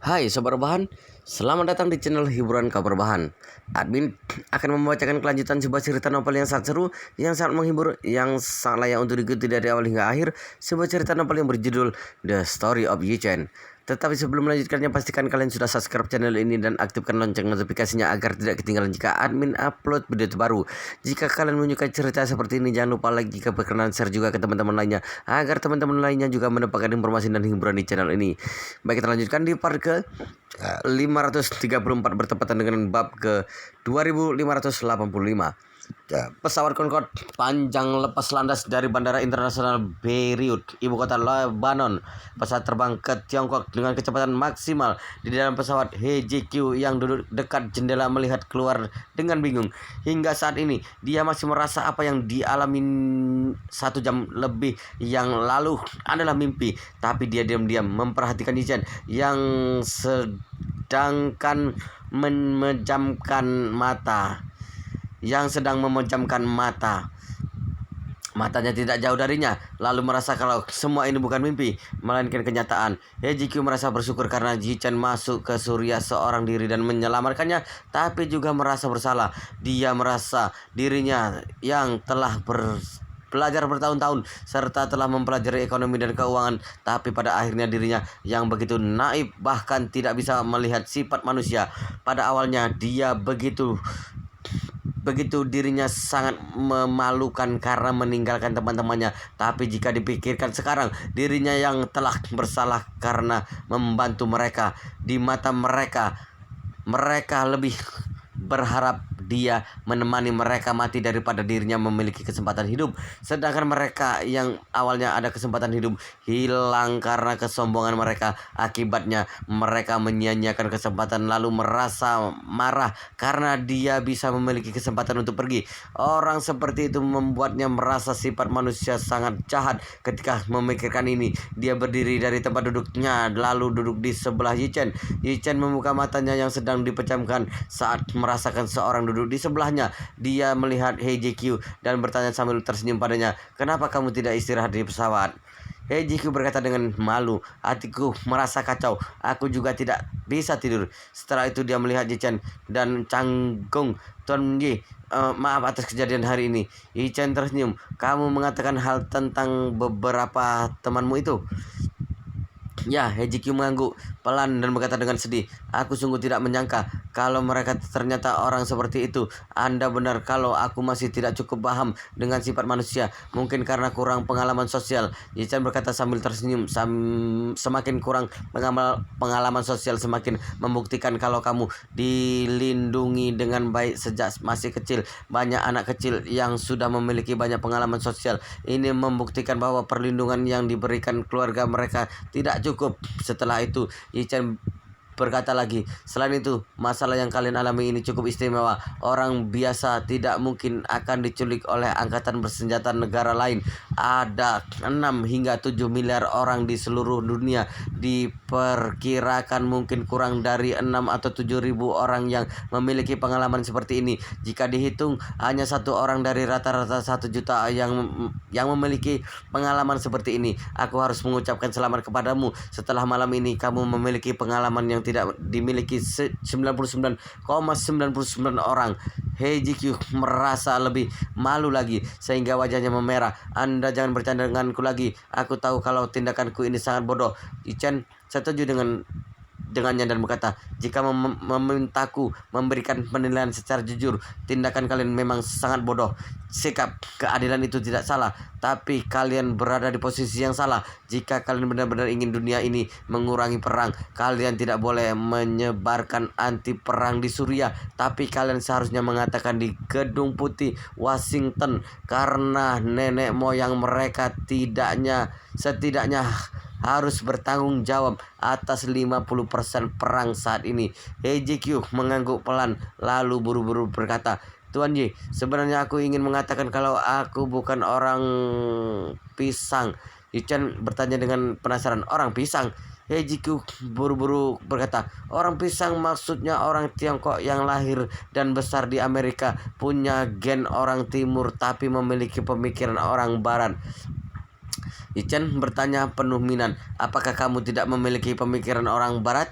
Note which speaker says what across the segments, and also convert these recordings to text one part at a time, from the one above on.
Speaker 1: Hai Sobat Rebahan, selamat datang di channel hiburan kabar bahan. Admin akan membacakan kelanjutan sebuah cerita novel yang sangat seru, yang sangat menghibur, yang sangat layak untuk diikuti dari awal hingga akhir. Sebuah cerita novel yang berjudul The Story of Yi Chen. Tetapi sebelum melanjutkannya, pastikan kalian sudah subscribe channel ini dan aktifkan lonceng notifikasinya agar tidak ketinggalan jika admin upload video terbaru. Jika kalian menyukai cerita seperti ini, jangan lupa like, jika berkenan share juga ke teman-teman lainnya, agar teman-teman lainnya juga mendapatkan informasi dan hiburan di channel ini. Baik, kita lanjutkan di part ke 534 bertepatan dengan bab ke 2585. Pesawat Concorde panjang lepas landas dari Bandara Internasional Beirut, ibu kota Lebanon. Pesawat terbang ke Tiongkok dengan kecepatan maksimal. Di dalam pesawat, He Ji-kyu yang duduk dekat jendela melihat keluar dengan bingung. Hingga saat ini, dia masih merasa apa yang dialami 1 jam lebih yang lalu adalah mimpi. Tapi dia diam-diam memperhatikan Yi Chen yang sedang memejamkan mata. Matanya tidak jauh darinya, lalu merasa kalau semua ini bukan mimpi, melainkan kenyataan. He Ji-kyu merasa bersyukur karena Yi Chen masuk ke Surya seorang diri dan menyelamatkannya, tapi juga merasa bersalah. Dia merasa dirinya yang telah belajar bertahun-tahun serta telah mempelajari ekonomi dan keuangan, tapi pada akhirnya dirinya yang begitu naif bahkan tidak bisa melihat sifat manusia. Pada awalnya dia begitu dirinya sangat memalukan karena meninggalkan teman-temannya, tapi jika dipikirkan sekarang, dirinya yang telah bersalah karena membantu mereka. Di mata mereka lebih berharap dia menemani mereka mati daripada dirinya memiliki kesempatan hidup. Sedangkan mereka yang awalnya ada kesempatan hidup hilang karena kesombongan mereka. Akibatnya mereka menyia-nyiakan kesempatan lalu merasa marah karena dia bisa memiliki kesempatan untuk pergi. Orang seperti itu membuatnya merasa sifat manusia sangat jahat. Ketika memikirkan ini, dia berdiri dari tempat duduknya lalu duduk di sebelah Yi Chen. Yi Chen membuka matanya yang sedang dipejamkan saat merasakan seorang duduk di sebelahnya. Dia melihat He Ji-kyu dan bertanya sambil tersenyum padanya, "Kenapa kamu tidak istirahat di pesawat?" He Ji-kyu berkata dengan malu, "Hatiku merasa kacau. Aku juga tidak bisa tidur." Setelah itu dia melihat Yi Chen dan canggung. "Tuan Yi, maaf atas kejadian hari ini." Yi Chen tersenyum. "Kamu mengatakan hal tentang beberapa temanmu itu?" Ya, He Ji-kyu mengangguk pelan dan berkata dengan sedih, "Aku sungguh tidak menyangka kalau mereka ternyata orang seperti itu. Anda benar kalau aku masih tidak cukup paham dengan sifat manusia. Mungkin karena kurang pengalaman sosial." Yi Chen berkata sambil tersenyum, "Semakin kurang pengalaman sosial, semakin membuktikan kalau kamu dilindungi dengan baik sejak masih kecil. Banyak anak kecil yang sudah memiliki banyak pengalaman sosial. Ini membuktikan bahwa perlindungan yang diberikan keluarga mereka tidak cukup." Setelah itu, Yi Chen berkata lagi, "Selain itu, masalah yang kalian alami ini cukup istimewa. Orang biasa tidak mungkin akan diculik oleh angkatan bersenjata negara lain. Ada 6 hingga 7 miliar orang di seluruh dunia. Diperkirakan mungkin kurang dari 6 atau 7 ribu orang yang memiliki pengalaman seperti ini. Jika dihitung, hanya 1 orang dari rata-rata 1 juta yang memiliki pengalaman seperti ini. Aku harus mengucapkan selamat kepadamu. Setelah malam ini, kamu memiliki pengalaman yang tidak dimiliki 99,99 orang." He Ji-kyu merasa lebih malu lagi sehingga wajahnya memerah. "Anda jangan bercanda denganku lagi. Aku tahu kalau tindakanku ini sangat bodoh." Yi Chen setuju dengannya dan berkata, "Jika memintaku memberikan penilaian secara jujur, tindakan kalian memang sangat bodoh. Sikap keadilan itu tidak salah, tapi kalian berada di posisi yang salah. Jika kalian benar-benar ingin dunia ini mengurangi perang, kalian tidak boleh menyebarkan anti perang di Surya, tapi kalian seharusnya mengatakan di Gedung Putih Washington, karena nenek moyang mereka setidaknya harus bertanggung jawab atas 50% perang saat ini." He Ji-kyu mengangguk pelan lalu buru-buru berkata, "Tuan Yi, sebenarnya aku ingin mengatakan kalau aku bukan orang pisang." Yi Chen bertanya dengan penasaran, "Orang pisang?" He Ji-kyu buru-buru berkata, "Orang pisang maksudnya orang Tiongkok yang lahir dan besar di Amerika, punya gen orang timur tapi memiliki pemikiran orang barat." Yi Chen bertanya penuh minat, "Apakah kamu tidak memiliki pemikiran orang barat?"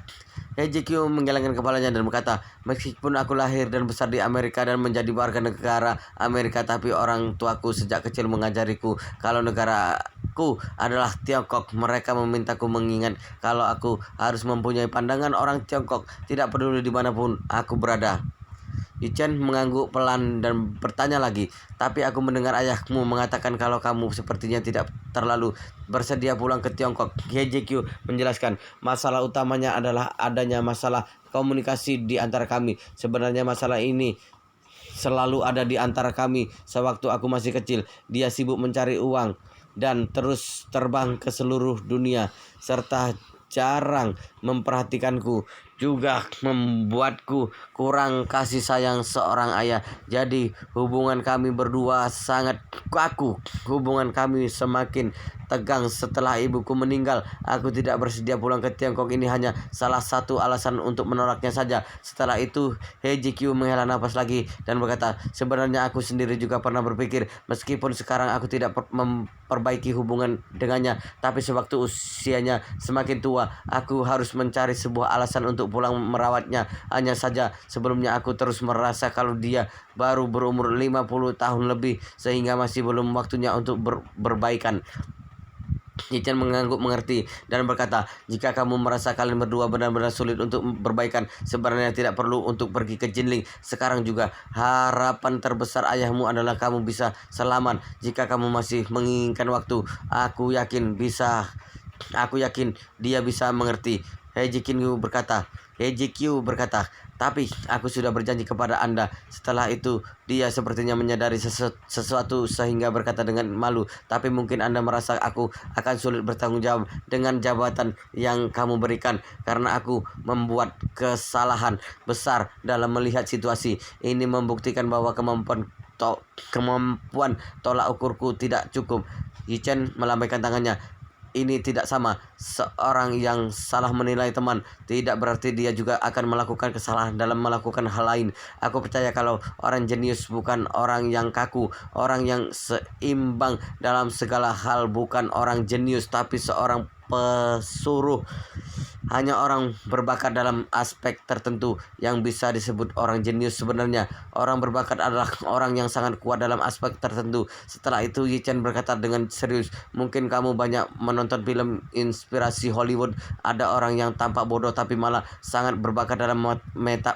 Speaker 1: HJQ menggelengkan kepalanya dan berkata, meskipun aku lahir dan besar di Amerika dan menjadi warga negara Amerika, tapi orang tuaku sejak kecil mengajariku kalau negaraku adalah Tiongkok. Mereka memintaku mengingat kalau aku harus mempunyai pandangan orang Tiongkok, tidak peduli dimanapun aku berada. Yichen mengangguk pelan dan bertanya lagi, tapi aku mendengar ayahmu mengatakan kalau kamu sepertinya tidak terlalu bersedia pulang ke Tiongkok. HJQ menjelaskan, masalah utamanya adalah adanya masalah komunikasi di antara kami. Sebenarnya masalah ini selalu ada di antara kami. Sewaktu aku masih kecil, dia sibuk mencari uang dan terus terbang ke seluruh dunia, serta jarang memperhatikanku, juga membuatku kurang kasih sayang seorang ayah. Jadi hubungan kami berdua sangat kaku. Hubungan kami semakin tegang setelah ibuku meninggal. Aku tidak bersedia pulang ke Tiongkok ini hanya salah satu alasan untuk menolaknya saja. Setelah itu HJQ menghela nafas lagi dan berkata, sebenarnya aku sendiri juga pernah berpikir, meskipun sekarang aku tidak memperbaiki hubungan dengannya, tapi sewaktu usianya semakin tua, aku harus mencari sebuah alasan untuk pulang merawatnya. Hanya saja sebelumnya aku terus merasa kalau dia baru berumur 50 tahun lebih, sehingga masih belum waktunya untuk berbaikan. Yichen mengangguk mengerti dan berkata, jika kamu merasa kalian berdua benar-benar sulit untuk berbaikan, sebenarnya tidak perlu untuk pergi ke Jinling sekarang juga. Harapan terbesar ayahmu adalah kamu bisa selamat. Jika kamu masih menginginkan waktu, aku yakin dia bisa mengerti. HJQ berkata, tapi aku sudah berjanji kepada Anda. Setelah itu dia sepertinya menyadari sesuatu sehingga berkata dengan malu, tapi mungkin Anda merasa aku akan sulit bertanggung jawab dengan jabatan yang kamu berikan, karena aku membuat kesalahan besar dalam melihat situasi. Ini membuktikan bahwa kemampuan tolak ukurku tidak cukup. Yichen melambaikan tangannya. Ini tidak sama. Seorang yang salah menilai teman tidak berarti dia juga akan melakukan kesalahan dalam melakukan hal lain. Aku percaya kalau orang jenius bukan orang yang kaku, orang yang seimbang dalam segala hal bukan orang jenius, tapi seorang pesuruh. Hanya orang berbakat dalam aspek tertentu yang bisa disebut orang jenius. Sebenarnya orang berbakat adalah orang yang sangat kuat dalam aspek tertentu. Setelah itu Yichen berkata dengan serius, mungkin kamu banyak menonton film inspirasi Hollywood. Ada orang yang tampak bodoh tapi malah sangat berbakat dalam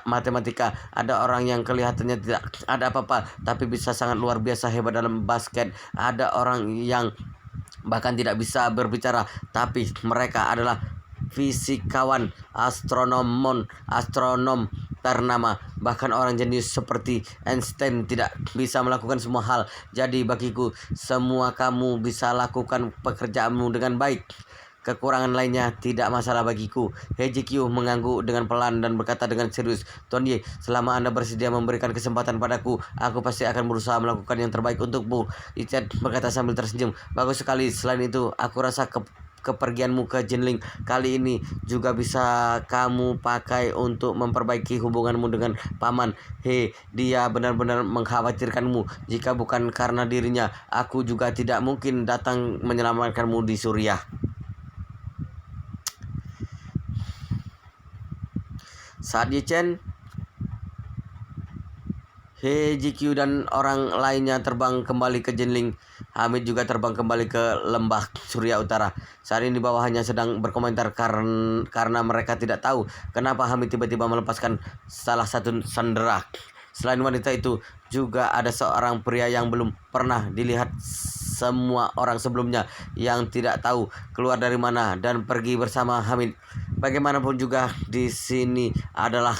Speaker 1: matematika. Ada orang yang kelihatannya tidak ada apa-apa tapi bisa sangat luar biasa hebat dalam basket. Ada orang yang bahkan tidak bisa berbicara tapi mereka adalah fisikawan, astronom ternama. Bahkan orang jenius seperti Einstein tidak bisa melakukan semua hal. Jadi bagiku, semua kamu bisa lakukan pekerjaanmu dengan baik. Kekurangan lainnya tidak masalah bagiku. HJQ mengangguk dengan pelan dan berkata dengan serius, Tuan Ye, selama Anda bersedia memberikan kesempatan padaku, aku pasti akan berusaha melakukan yang terbaik untukmu. Yichen berkata sambil tersenyum, bagus sekali. Selain itu, aku rasa kepergianmu ke Jinling kali ini juga bisa kamu pakai untuk memperbaiki hubunganmu dengan Paman He. Dia benar-benar mengkhawatirkanmu. Jika bukan karena dirinya, aku juga tidak mungkin datang menyelamatkanmu di Suriah. Saat Yichen, HJQ dan orang lainnya terbang kembali ke Jinling, Hamid juga terbang kembali ke lembah Surya Utara. Saat ini bawahannya sedang berkomentar karena mereka tidak tahu kenapa Hamid tiba-tiba melepaskan salah satu sandera. Selain wanita itu, juga ada seorang pria yang belum pernah dilihat semua orang sebelumnya, yang tidak tahu keluar dari mana dan pergi bersama Hamid. Bagaimanapun juga di sini adalah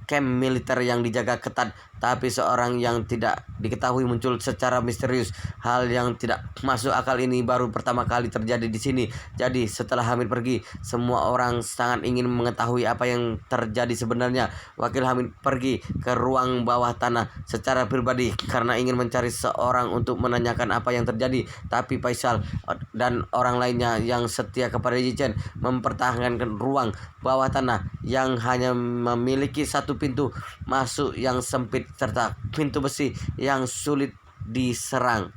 Speaker 1: camp militer yang dijaga ketat, tapi seorang yang tidak diketahui muncul secara misterius. Hal yang tidak masuk akal ini baru pertama kali terjadi di sini. Jadi setelah Hamid pergi, semua orang sangat ingin mengetahui apa yang terjadi sebenarnya. Wakil Hamid pergi ke ruang bawah tanah secara pribadi karena ingin mencari seorang untuk menanyakan apa yang terjadi. Tapi Faisal dan orang lainnya yang setia kepada Yichen mempertahankan ruang bawah tanah yang hanya memiliki satu pintu masuk yang sempit serta pintu besi yang sulit diserang.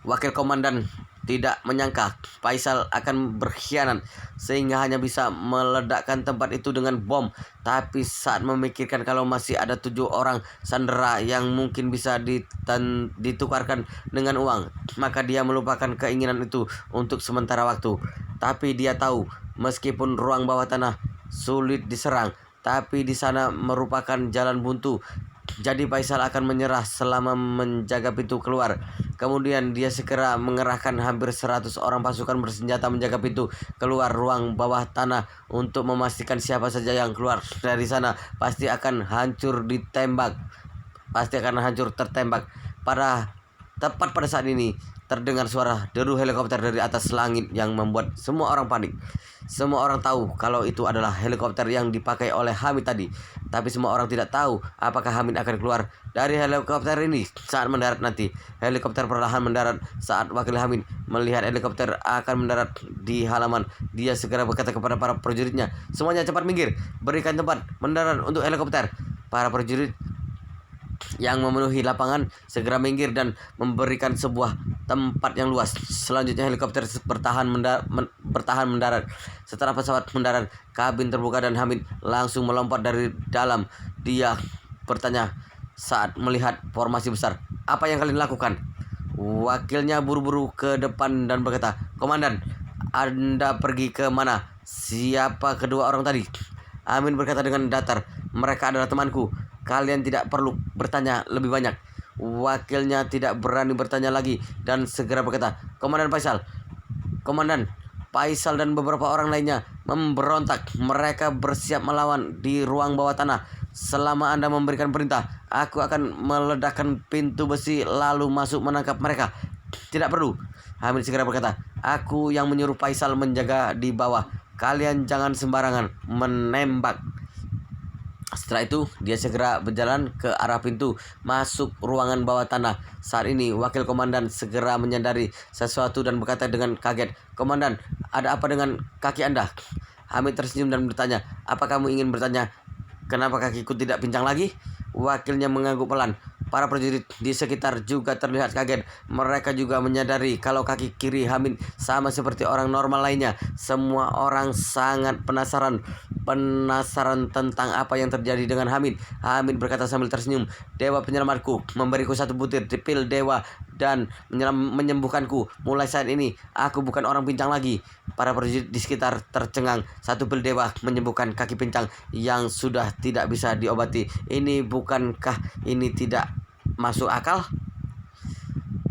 Speaker 1: Wakil Komandan tidak menyangka Faisal akan berkhianat sehingga hanya bisa meledakkan tempat itu dengan bom. Tapi saat memikirkan kalau masih ada 7 orang sandera yang mungkin bisa ditukarkan dengan uang, maka dia melupakan keinginan itu untuk sementara waktu. Tapi dia tahu meskipun ruang bawah tanah sulit diserang, tapi di sana merupakan jalan buntu. Jadi Faisal akan menyerah selama menjaga pintu keluar. Kemudian dia segera mengerahkan hampir 100 orang pasukan bersenjata menjaga pintu keluar ruang bawah tanah untuk memastikan siapa saja yang keluar dari sana pasti akan hancur ditembak. Pasti akan hancur tertembak. Tepat pada saat ini terdengar suara deru helikopter dari atas langit yang membuat semua orang panik. Semua orang tahu kalau itu adalah helikopter yang dipakai oleh Hamid tadi. Tapi semua orang tidak tahu apakah Hamid akan keluar dari helikopter ini saat mendarat nanti. Helikopter perlahan mendarat saat wakil Hamid melihat helikopter akan mendarat di halaman. Dia segera berkata kepada para prajuritnya, "Semuanya cepat minggir, berikan tempat mendarat untuk helikopter." Para prajurit yang memenuhi lapangan segera minggir dan memberikan sebuah tempat yang luas. Selanjutnya helikopter bertahan mendarat. Setelah pesawat mendarat, kabin terbuka dan Hamid langsung melompat dari dalam. Dia bertanya saat melihat formasi besar, "Apa yang kalian lakukan?" Wakilnya buru-buru ke depan dan berkata, "Komandan, Anda pergi ke mana? Siapa kedua orang tadi?" Amin berkata dengan datar, "Mereka adalah temanku. Kalian tidak perlu bertanya lebih banyak." Wakilnya tidak berani bertanya lagi dan segera berkata, "Komandan Faisal, Komandan Faisal dan beberapa orang lainnya memberontak. Mereka bersiap melawan di ruang bawah tanah. Selama Anda memberikan perintah, aku akan meledakkan pintu besi lalu masuk menangkap mereka." "Tidak perlu." Hamid segera berkata, "Aku yang menyuruh Faisal menjaga di bawah. Kalian jangan sembarangan menembak." Setelah itu, dia segera berjalan ke arah pintu masuk ruangan bawah tanah. Saat ini, wakil komandan segera menyadari sesuatu dan berkata dengan kaget, "Komandan, ada apa dengan kaki Anda?" Hamid tersenyum dan bertanya, "Apa kamu ingin bertanya kenapa kakiku tidak pincang lagi?" Wakilnya mengangguk pelan. Para prajurit di sekitar juga terlihat kaget. Mereka juga menyadari kalau kaki kiri Hamid sama seperti orang normal lainnya. Semua orang sangat penasaran tentang apa yang terjadi dengan Hamid. Hamid berkata sambil tersenyum, "Dewa penyelamatku memberiku satu butir pil dewa dan menyembuhkanku. Mulai saat ini aku bukan orang pincang lagi." Para prajurit di sekitar tercengang. Satu pil dewa menyembuhkan kaki pincang yang sudah tidak bisa diobati. Bukankah ini tidak masuk akal?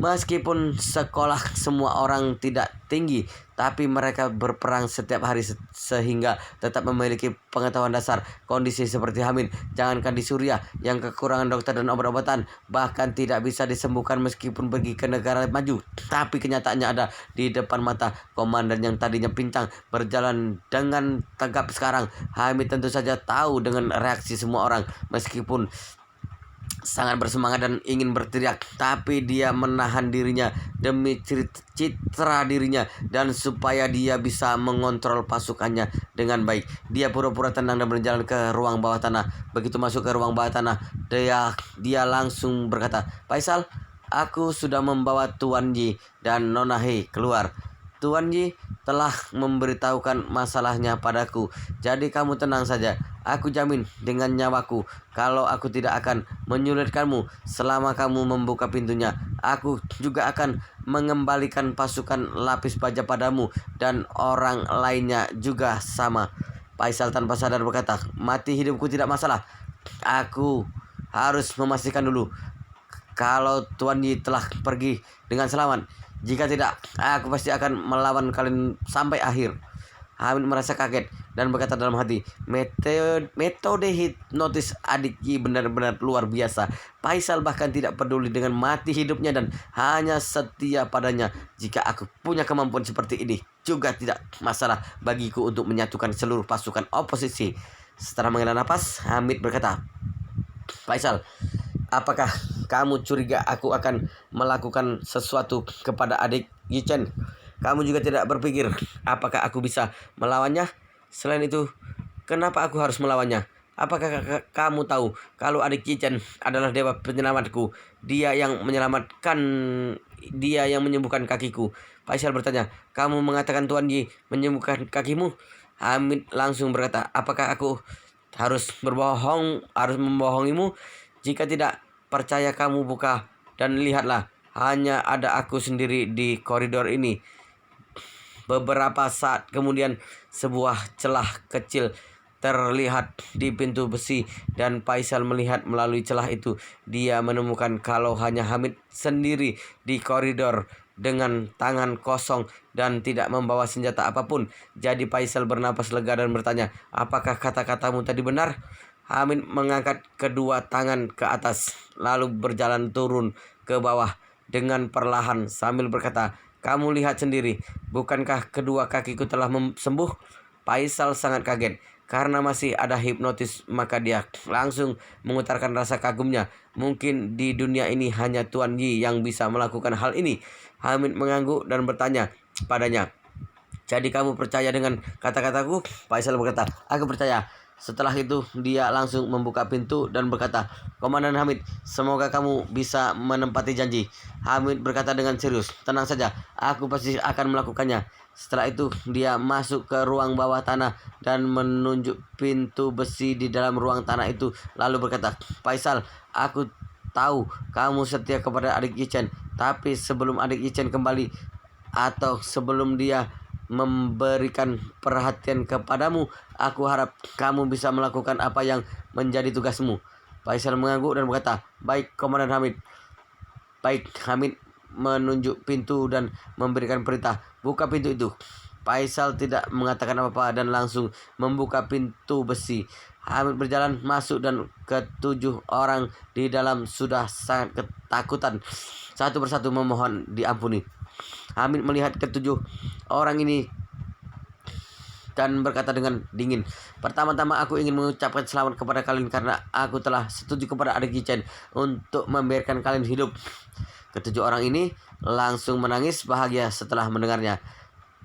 Speaker 1: Meskipun sekolah semua orang tidak tinggi, tapi mereka berperang setiap hari sehingga tetap memiliki pengetahuan dasar. Kondisi seperti Hamid, jangankan di Suriah yang kekurangan dokter dan obat-obatan, bahkan tidak bisa disembuhkan meskipun pergi ke negara maju. Tapi kenyataannya ada di depan mata. Komandan yang tadinya pincang berjalan dengan tegap sekarang. Hamid tentu saja tahu dengan reaksi semua orang. Meskipun sangat bersemangat dan ingin berteriak, tapi dia menahan dirinya demi citra dirinya dan supaya dia bisa mengontrol pasukannya dengan baik. Dia pura-pura tenang dan berjalan ke ruang bawah tanah. Begitu masuk ke ruang bawah tanah, dia langsung berkata, "Faisal, aku sudah membawa Tuan Ji dan Nona Hei keluar. Tuan Ji telah memberitahukan masalahnya padaku. Jadi kamu tenang saja. Aku jamin dengan nyawaku kalau aku tidak akan menyulitkanmu selama kamu membuka pintunya. Aku juga akan mengembalikan pasukan lapis baja padamu dan orang lainnya juga sama." Faisal tanpa sadar berkata, "Mati hidupku tidak masalah. Aku harus memastikan dulu kalau Tuan Yi telah pergi dengan selamat. Jika tidak, aku pasti akan melawan kalian sampai akhir." Hamid merasa kaget dan berkata dalam hati, metode hipnotis adik Yi benar-benar luar biasa. Faisal bahkan tidak peduli dengan mati hidupnya dan hanya setia padanya. Jika aku punya kemampuan seperti ini, juga tidak masalah bagiku untuk menyatukan seluruh pasukan oposisi. Setelah menghela napas, Hamid berkata, "Faisal, apakah kamu curiga aku akan melakukan sesuatu kepada adik Yichen? Kamu juga tidak berpikir apakah aku bisa melawannya? Selain itu, kenapa aku harus melawannya? Apakah kamu tahu kalau adik Yichen adalah dewa penyelamatku? Dia yang menyelamatkan, dia yang menyembuhkan kakiku. Faisal bertanya, kamu mengatakan Tuan Yi menyembuhkan kakimu? Hamid langsung berkata, apakah aku harus membohongimu? Jika tidak percaya kamu buka dan lihatlah, hanya ada aku sendiri di koridor ini. Beberapa saat kemudian sebuah celah kecil terlihat di pintu besi dan Faisal melihat melalui celah itu. Dia menemukan kalau hanya Hamid sendiri di koridor dengan tangan kosong dan tidak membawa senjata apapun. Jadi Faisal bernapas lega dan bertanya, apakah kata-katamu tadi benar? Hamid mengangkat kedua tangan ke atas lalu berjalan turun ke bawah dengan perlahan sambil berkata, kamu lihat sendiri, bukankah kedua kakiku telah sembuh? Faisal sangat kaget. Karena masih ada hipnotis, maka dia langsung mengutarakan rasa kagumnya. Mungkin di dunia ini hanya Tuan Yi yang bisa melakukan hal ini. Hamid mengangguk dan bertanya padanya, jadi kamu percaya dengan kata-kataku? Faisal berkata, aku percaya. Setelah itu dia langsung membuka pintu dan berkata, Komandan Hamid, semoga kamu bisa menepati janji. Hamid berkata dengan serius, tenang saja, aku pasti akan melakukannya. Setelah itu dia masuk ke ruang bawah tanah dan menunjuk pintu besi di dalam ruang tanah itu, lalu berkata, Faisal, aku tahu kamu setia kepada adik Yichen, tapi sebelum adik Yichen kembali atau sebelum dia memberikan perhatian kepadamu, aku harap kamu bisa melakukan apa yang menjadi tugasmu. Faisal mengangguk dan berkata, baik Komandan Hamid. Baik, Hamid menunjuk pintu dan memberikan perintah, buka pintu itu. Faisal tidak mengatakan apa-apa dan langsung membuka pintu besi. Hamid berjalan masuk dan ketujuh orang di dalam sudah sangat ketakutan. Satu persatu memohon diampuni. Hamid melihat ketujuh orang ini dan berkata dengan dingin, pertama-tama aku ingin mengucapkan selamat kepada kalian karena aku telah setuju kepada adik Yichen untuk membiarkan kalian hidup. Ketujuh orang ini langsung menangis bahagia setelah mendengarnya.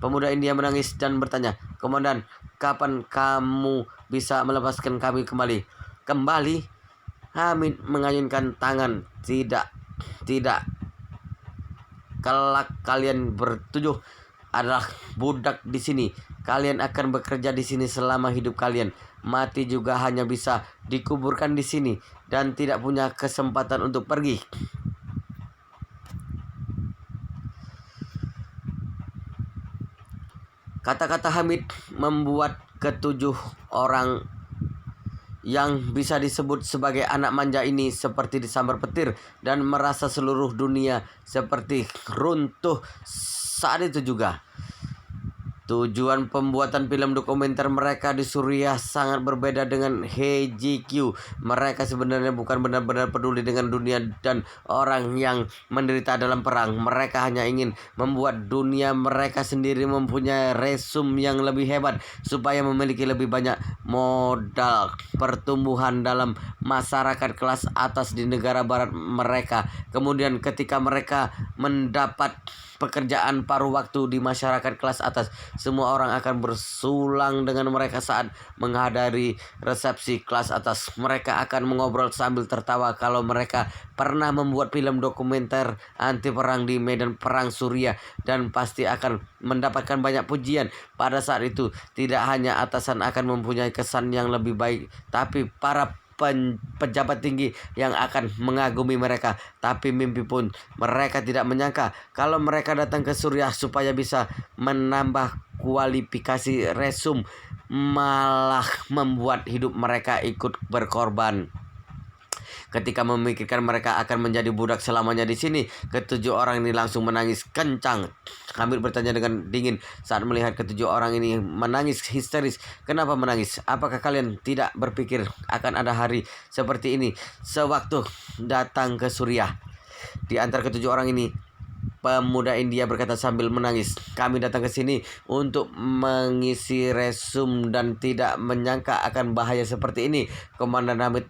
Speaker 1: Pemuda India menangis dan bertanya, Komandan, kapan kamu bisa melepaskan kami kembali? Kembali? Hamid mengayunkan tangan. Tidak. Kelak kalian bertujuh adalah budak di sini. Kalian akan bekerja di sini selama hidup kalian. Mati juga hanya bisa dikuburkan di sini dan tidak punya kesempatan untuk pergi. Kata-kata Hamid membuat ketujuh orang yang bisa disebut sebagai anak manja ini seperti disambar petir dan merasa seluruh dunia seperti runtuh saat itu juga. Tujuan pembuatan film dokumenter mereka di Suriah sangat berbeda dengan HGQ. Mereka sebenarnya bukan benar-benar peduli dengan dunia dan orang yang menderita dalam perang. Mereka hanya ingin membuat dunia mereka sendiri mempunyai resume yang lebih hebat supaya memiliki lebih banyak modal pertumbuhan dalam masyarakat kelas atas di negara barat mereka. Kemudian ketika mereka mendapat pekerjaan paruh waktu di masyarakat kelas atas, semua orang akan bersulang dengan mereka saat menghadiri resepsi kelas atas. Mereka akan mengobrol sambil tertawa kalau mereka pernah membuat film dokumenter anti perang di medan perang Suriah dan pasti akan mendapatkan banyak pujian. Pada saat itu, tidak hanya atasan akan mempunyai kesan yang lebih baik, tapi para pejabat tinggi yang akan mengagumi mereka. Tapi mimpi pun mereka tidak menyangka kalau mereka datang ke Suriah supaya bisa menambah kualifikasi resume, malah membuat hidup mereka ikut berkorban. Ketika memikirkan mereka akan menjadi budak selamanya di sini, ketujuh orang ini langsung menangis kencang. Hamid bertanya dengan dingin saat melihat ketujuh orang ini menangis histeris. Kenapa menangis? Apakah kalian tidak berpikir akan ada hari seperti ini sewaktu datang ke Suriah? Di antara ketujuh orang ini, pemuda India berkata sambil menangis, kami datang ke sini untuk mengisi resume dan tidak menyangka akan bahaya seperti ini. Komandan Hamid,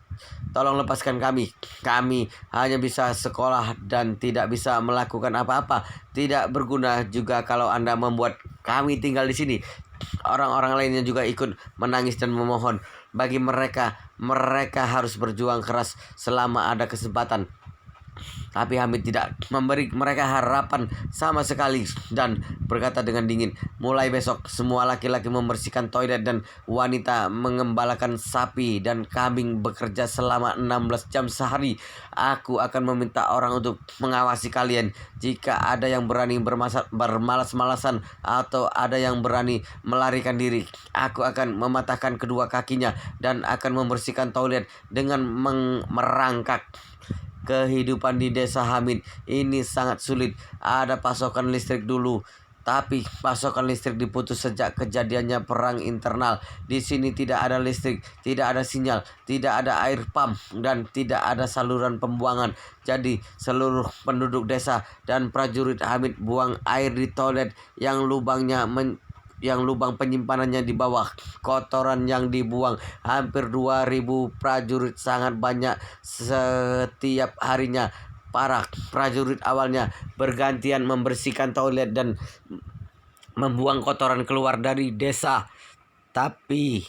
Speaker 1: tolong lepaskan kami. Kami hanya bisa sekolah dan tidak bisa melakukan apa-apa. Tidak berguna juga kalau Anda membuat kami tinggal di sini. Orang-orang lainnya juga ikut menangis dan memohon. Bagi mereka harus berjuang keras selama ada kesempatan. Tapi Hamid tidak memberi mereka harapan sama sekali dan berkata dengan dingin, "Mulai besok semua laki-laki membersihkan toilet dan wanita mengembalakan sapi dan kambing bekerja selama 16 jam sehari. Aku akan meminta orang untuk mengawasi kalian. Jika ada yang berani bermalas-malasan atau ada yang berani melarikan diri, aku akan mematahkan kedua kakinya dan akan membersihkan toilet dengan merangkak." Kehidupan di desa Hamid ini sangat sulit. Ada pasokan listrik dulu, tapi pasokan listrik diputus sejak kejadiannya perang internal. Di sini tidak ada listrik, tidak ada sinyal, tidak ada air pump, dan tidak ada saluran pembuangan. Jadi seluruh penduduk desa dan prajurit Hamid buang air di toilet yang lubang penyimpanannya di bawah. Kotoran yang dibuang hampir 2000 prajurit, sangat banyak setiap harinya. Para prajurit awalnya bergantian membersihkan toilet dan membuang kotoran keluar dari desa. Tapi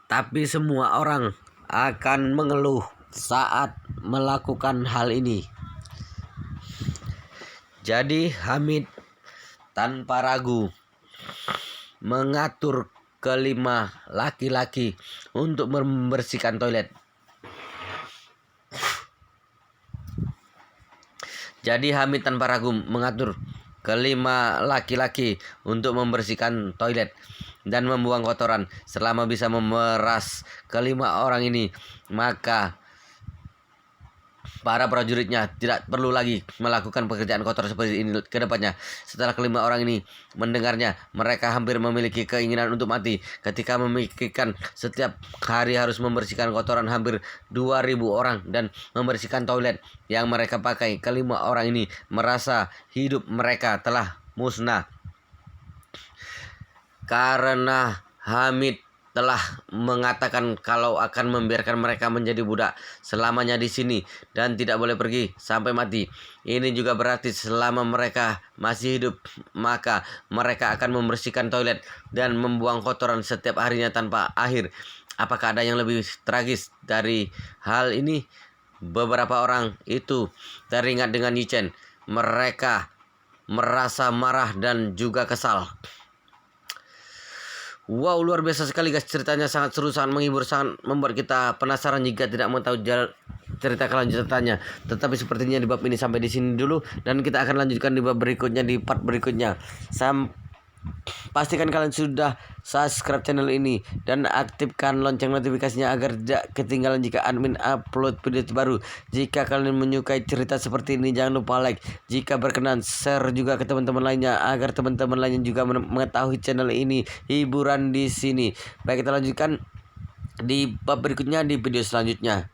Speaker 1: tapi semua orang akan mengeluh saat melakukan hal ini. Jadi Hamid tanpa ragu mengatur kelima laki-laki untuk membersihkan toilet. Jadi Hamid tanpa ragu mengatur kelima laki-laki untuk membersihkan toilet dan membuang kotoran. Selama bisa memeras kelima orang ini, maka para prajuritnya tidak perlu lagi melakukan pekerjaan kotor seperti ini ke depannya. Setelah kelima orang ini mendengarnya, mereka hampir memiliki keinginan untuk mati. Ketika memikirkan setiap hari harus membersihkan kotoran hampir 2000 orang dan membersihkan toilet yang mereka pakai, kelima orang ini merasa hidup mereka telah musnah. Karena Hamid telah mengatakan kalau akan membiarkan mereka menjadi budak selamanya di sini dan tidak boleh pergi sampai mati. Ini juga berarti selama mereka masih hidup, maka mereka akan membersihkan toilet dan membuang kotoran setiap harinya tanpa akhir. Apakah ada yang lebih tragis dari hal ini? Beberapa orang itu teringat dengan Yichen. Mereka merasa marah dan juga kesal. Wow, luar biasa sekali guys, ceritanya sangat seru, sangat menghibur, sangat membuat kita penasaran jika tidak mau tahu cerita kelanjutannya. Tetapi sepertinya di bab ini sampai di sini dulu dan kita akan lanjutkan di bab berikutnya, di part berikutnya. Pastikan kalian sudah subscribe channel ini dan aktifkan lonceng notifikasinya agar tidak ketinggalan jika admin upload video terbaru. Jika kalian menyukai cerita seperti ini, jangan lupa like. Jika berkenan, share juga ke teman-teman lainnya agar teman-teman lainnya juga mengetahui channel ini, hiburan di sini. Baik, kita lanjutkan di bab berikutnya di video selanjutnya.